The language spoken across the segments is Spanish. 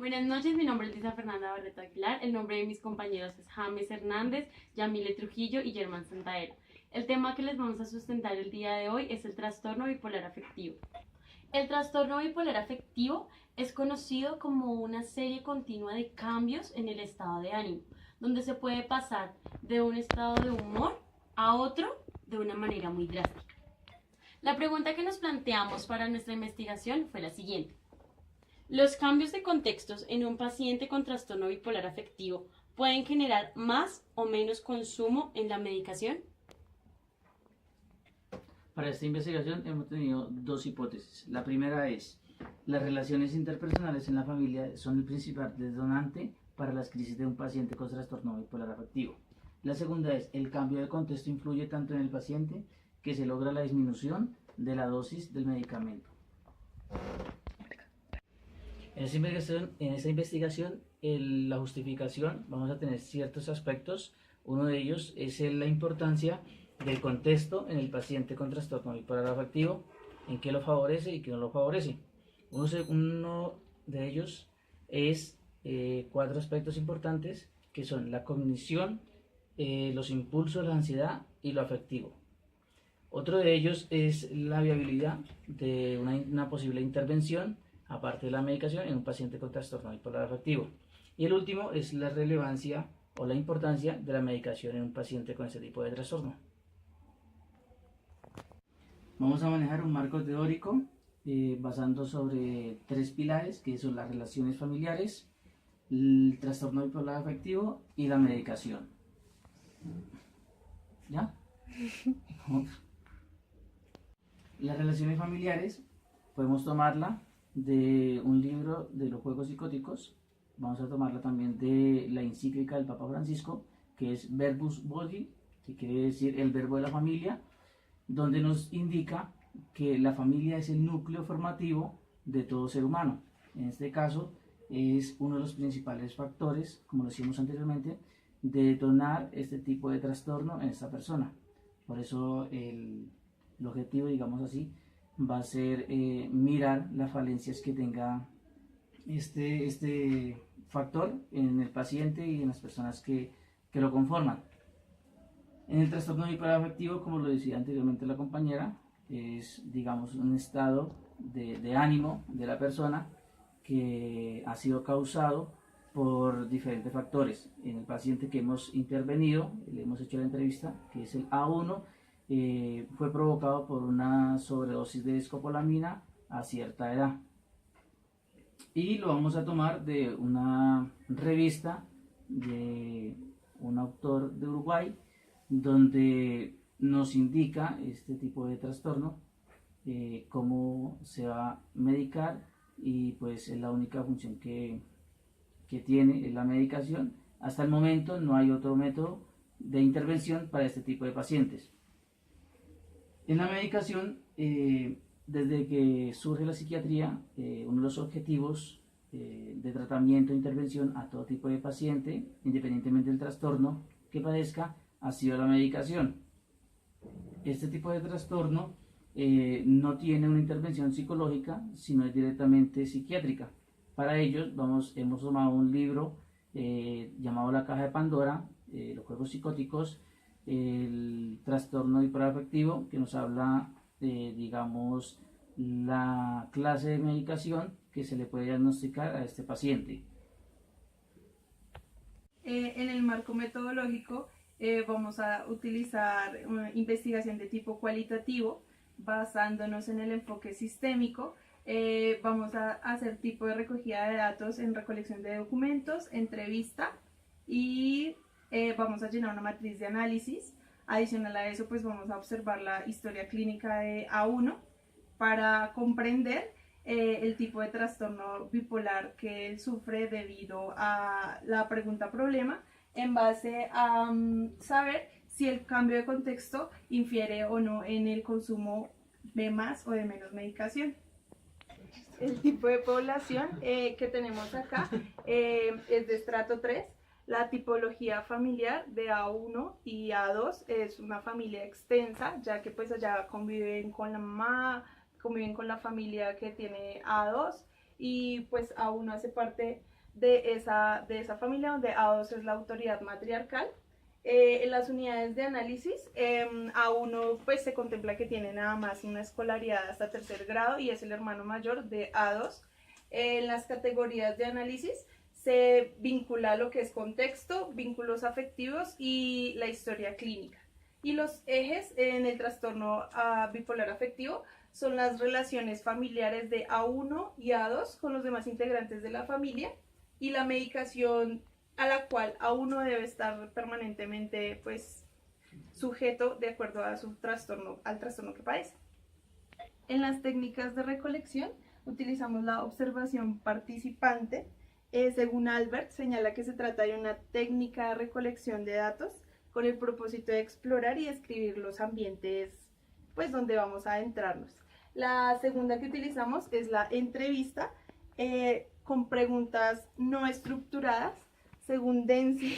Buenas noches, mi nombre es Lisa Fernanda Barreto Aguilar. El nombre de mis compañeros es James Hernández, Yamile Trujillo y Germán Santaella. El tema que les vamos a sustentar el día de hoy es el trastorno bipolar afectivo. El trastorno bipolar afectivo es conocido como una serie continua de cambios en el estado de ánimo, donde se puede pasar de un estado de humor a otro de una manera muy drástica. La pregunta que nos planteamos para nuestra investigación fue la siguiente. ¿Los cambios de contextos en un paciente con trastorno bipolar afectivo pueden generar más o menos consumo en la medicación? Para esta investigación hemos tenido dos hipótesis. La primera es, las relaciones interpersonales en la familia son el principal detonante para las crisis de un paciente con trastorno bipolar afectivo. La segunda es, el cambio de contexto influye tanto en el paciente que se logra la disminución de la dosis del medicamento. En esta investigación, la justificación, vamos a tener ciertos aspectos. Uno de ellos es la importancia del contexto en el paciente con trastorno bipolar afectivo, en qué lo favorece y qué no lo favorece. Uno de ellos es 4 aspectos importantes, que son la cognición, los impulsos, la ansiedad y lo afectivo. Otro de ellos es la viabilidad de una posible intervención, aparte de la medicación, en un paciente con trastorno bipolar afectivo. Y el último es la relevancia o la importancia de la medicación en un paciente con este tipo de trastorno. Vamos a manejar un marco teórico basando sobre 3 pilares, que son las relaciones familiares, el trastorno bipolar afectivo y la medicación. ¿Ya? Las relaciones familiares podemos tomarla de un libro de los juegos psicóticos. Vamos a tomarla también de la encíclica del Papa Francisco, que es Verbus Bodi, que quiere decir el verbo de la familia, donde nos indica que la familia es el núcleo formativo de todo ser humano. En este caso es uno de los principales factores, como lo decíamos anteriormente, de detonar este tipo de trastorno en esta persona. Por eso el objetivo, digamos así, va a ser mirar las falencias que tenga este factor en el paciente y en las personas que lo conforman. En el trastorno bipolar afectivo, como lo decía anteriormente la compañera, es, digamos, un estado de ánimo de la persona que ha sido causado por diferentes factores. En el paciente que hemos intervenido, le hemos hecho la entrevista, que es el A1, fue provocado por una sobredosis de escopolamina a cierta edad. Y lo vamos a tomar de una revista de un autor de Uruguay, donde nos indica este tipo de trastorno, cómo se va a medicar, y pues es la única función que tiene, es la medicación. Hasta el momento no hay otro método de intervención para este tipo de pacientes. En la medicación, desde que surge la psiquiatría, uno de los objetivos de tratamiento e intervención a todo tipo de paciente, independientemente del trastorno que padezca, ha sido la medicación. Este tipo de trastorno no tiene una intervención psicológica, sino es directamente psiquiátrica. Para ello, hemos tomado un libro llamado La Caja de Pandora, los juegos psicóticos, el trastorno bipolar afectivo, que nos habla de, digamos, la clase de medicación que se le puede diagnosticar a este paciente. En el marco metodológico vamos a utilizar una investigación de tipo cualitativo basándonos en el enfoque sistémico. Vamos a hacer tipo de recogida de datos en recolección de documentos, entrevista, y vamos a llenar una matriz de análisis. Adicional a eso, pues vamos a observar la historia clínica de A1 para comprender el tipo de trastorno bipolar que él sufre debido a la pregunta problema, en base a saber si el cambio de contexto infiere o no en el consumo de más o de menos medicación. El tipo de población que tenemos acá es de estrato 3. La tipología familiar de A1 y A2 es una familia extensa, ya que pues allá conviven con la mamá, conviven con la familia que tiene A2, y pues A1 hace parte de esa familia, donde A2 es la autoridad matriarcal. En las unidades de análisis, A1 pues se contempla que tiene nada más una escolaridad hasta tercer grado y es el hermano mayor de A2. En las categorías de análisis se vincula lo que es contexto, vínculos afectivos y la historia clínica. Y los ejes en el trastorno bipolar afectivo son las relaciones familiares de A1 y A2 con los demás integrantes de la familia y la medicación a la cual A1 debe estar permanentemente pues, sujeto de acuerdo a su trastorno, al trastorno que padece. En las técnicas de recolección utilizamos la observación participante. Según Albert, señala que se trata de una técnica de recolección de datos con el propósito de explorar y describir los ambientes pues, donde vamos a adentrarnos. La segunda que utilizamos es la entrevista con preguntas no estructuradas. Según Denzi,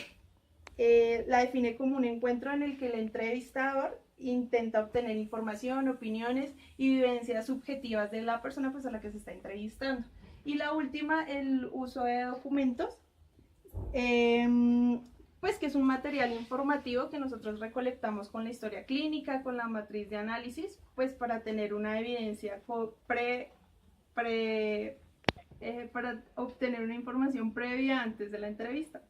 la define como un encuentro en el que el entrevistador intenta obtener información, opiniones y vivencias subjetivas de la persona pues, a la que se está entrevistando. Y la última, el uso de documentos, pues que es un material informativo que nosotros recolectamos con la historia clínica, con la matriz de análisis, pues para tener una evidencia para obtener una información previa antes de la entrevista.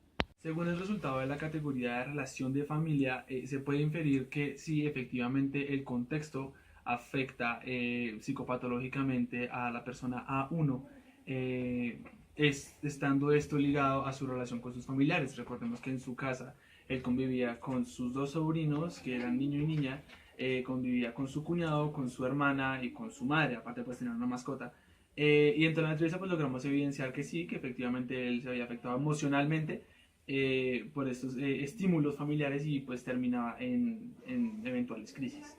Según el resultado de la categoría de relación de familia, se puede inferir que sí, efectivamente, el contexto afecta psicopatológicamente a la persona A1, estando esto ligado a su relación con sus familiares. Recordemos que en su casa él convivía con sus dos sobrinos, que eran niño y niña, convivía con su cuñado, con su hermana y con su madre, aparte pues tener una mascota. Y dentro de la entrevista pues logramos evidenciar que sí, que efectivamente él se había afectado emocionalmente por estos estímulos familiares y pues terminaba en eventuales crisis.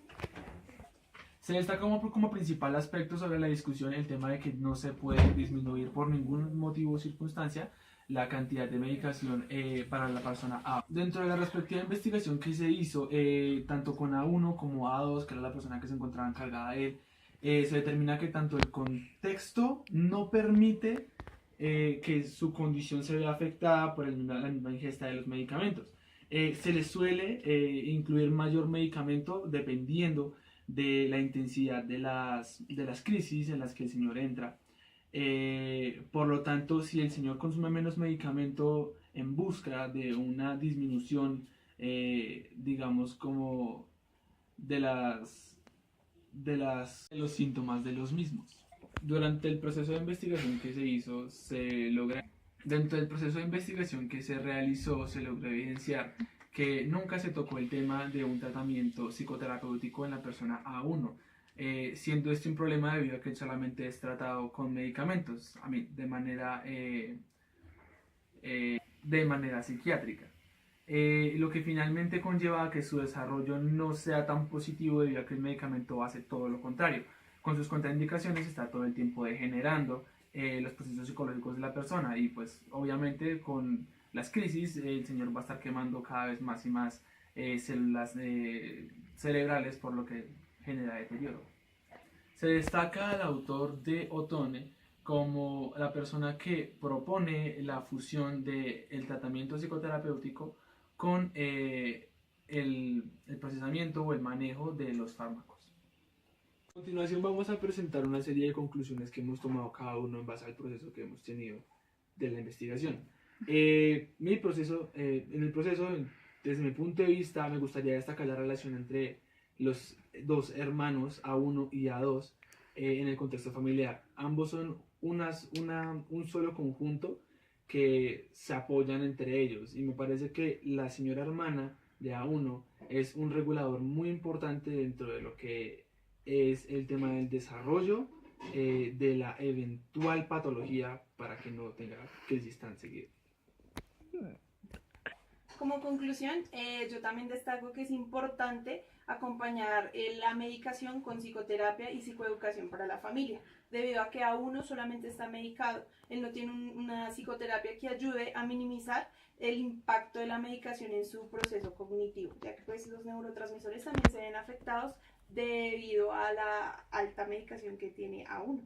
Se destaca como principal aspecto sobre la discusión el tema de que no se puede disminuir por ningún motivo o circunstancia la cantidad de medicación para la persona A. Dentro de la respectiva investigación que se hizo, tanto con A1 como A2, que era la persona que se encontraba encargada de él, se determina que tanto el contexto no permite que su condición se vea afectada por la misma ingesta de los medicamentos. Se les suele incluir mayor medicamento dependiendo de la intensidad de las crisis en las que el señor entra. Por lo tanto, si el señor consume menos medicamento en busca de una disminución, digamos, como de los síntomas de los mismos. Durante el proceso de investigación que se hizo, dentro del proceso de investigación que se realizó, se logró evidenciar que nunca se tocó el tema de un tratamiento psicoterapéutico en la persona A1, siendo este un problema debido a que solamente es tratado con medicamentos, de manera psiquiátrica. Lo que finalmente conlleva a que su desarrollo no sea tan positivo debido a que el medicamento hace todo lo contrario. Con sus contraindicaciones está todo el tiempo degenerando los procesos psicológicos de la persona y pues obviamente con las crisis el señor va a estar quemando cada vez más y más células cerebrales, por lo que genera deterioro. Se destaca al autor de Ottone como la persona que propone la fusión del tratamiento psicoterapéutico con el procesamiento o el manejo de los fármacos. A continuación vamos a presentar una serie de conclusiones que hemos tomado cada uno en base al proceso que hemos tenido de la investigación. En el proceso, desde mi punto de vista, me gustaría destacar la relación entre los dos hermanos A1 y A2 en el contexto familiar. Ambos son un solo conjunto que se apoyan entre ellos y me parece que la señora hermana de A1 es un regulador muy importante dentro de lo que es el tema del desarrollo de la eventual patología para que no tenga crisis tan seguida. Como conclusión, yo también destaco que es importante acompañar la medicación con psicoterapia y psicoeducación para la familia, debido a que A1 solamente está medicado, él no tiene una psicoterapia que ayude a minimizar el impacto de la medicación en su proceso cognitivo, ya que pues, los neurotransmisores también se ven afectados debido a la alta medicación que tiene A1.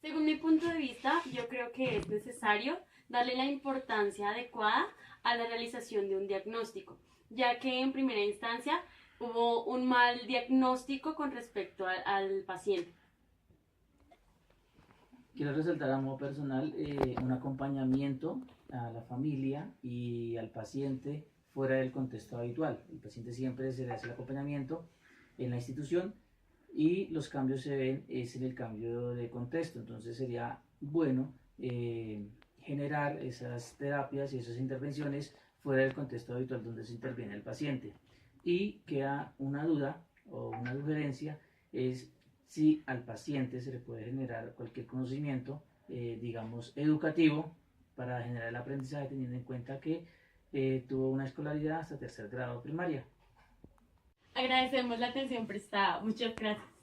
Según mi punto de vista, yo creo que es necesario darle la importancia adecuada a la realización de un diagnóstico, ya que en primera instancia hubo un mal diagnóstico con respecto al paciente. Quiero resaltar a modo personal un acompañamiento a la familia y al paciente fuera del contexto habitual. El paciente siempre se le hace el acompañamiento en la institución y los cambios se ven es en el cambio de contexto. Entonces sería bueno generar esas terapias y esas intervenciones fuera del contexto habitual donde se interviene el paciente. Y queda una duda o una sugerencia es si al paciente se le puede generar cualquier conocimiento, digamos, educativo para generar el aprendizaje teniendo en cuenta que tuvo una escolaridad hasta tercer grado primaria. Agradecemos la atención prestada. Muchas gracias.